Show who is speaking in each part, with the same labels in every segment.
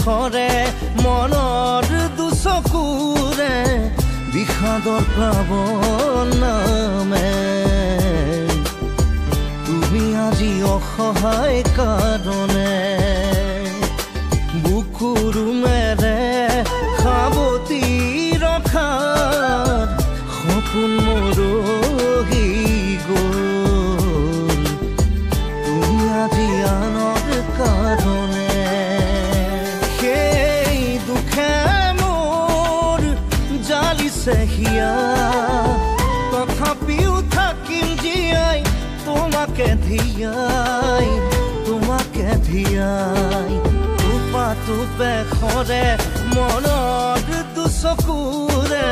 Speaker 1: খৰে মনৰ দুচকুৰে বিষাদৰ প্লাৱন নামে তুমি আজি অসহায় কাৰণে বুকুৰুমেৰে সাৱতি ৰখাৰ সপোন মৰহি গ'ল তুমি আজি আনৰ কাৰণে হিয়া তথাপিও থাকিম জীয়াই তোমাকে ধিয়াই টোপা টোপে খৰে মনৰ দুচকুৰে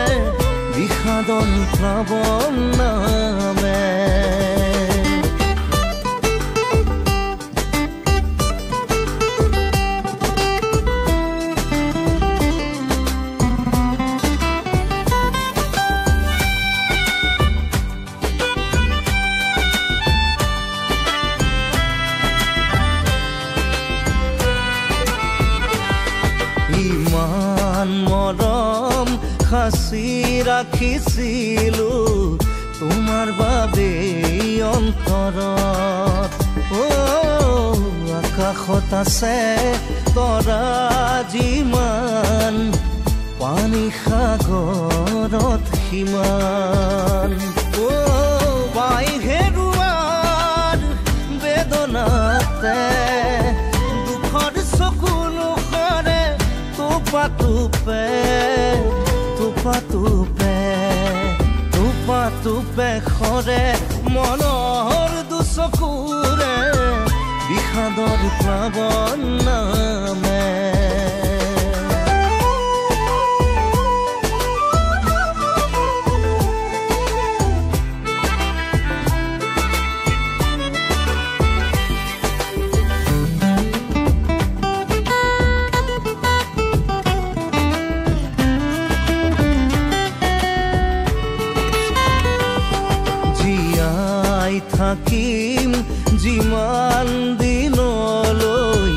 Speaker 1: বিষাদন প্লাৱন নামে মৰম সাঁচি ৰাখিছিলো তোমাৰ বাবে অন্তৰত আকাশত আছে তৰা যিমান পানী সাগৰত সিমান পাই হেৰুৱাৰ বেদনাতে দুখৰ চকু নোখৰে টোপা টোপে খৰে মনৰ দুচকুৰে বিষাদৰ প্লাৱন নামে থাকিম যিমান দিনলৈ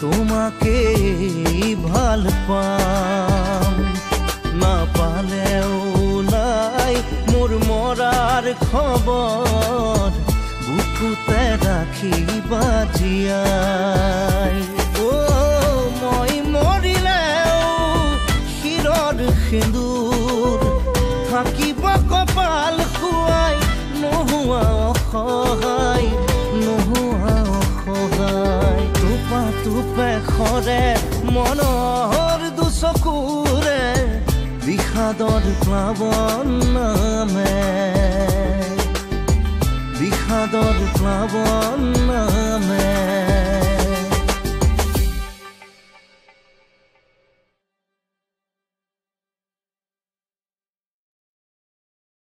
Speaker 1: তোমাকে ভাল পাম নাপালেও নাই মোৰ মৰাৰ খবৰ বুকুতে ৰাখিবা জীয়াই মই মৰিলেও শিৰৰ সিন্দুৰ থাকিব কপাল খুৱাই নোহোৱা অসহায় টোপা টোপে খৰে মনৰ দুচকুৰে বিষাদৰ প্লাৱন নামে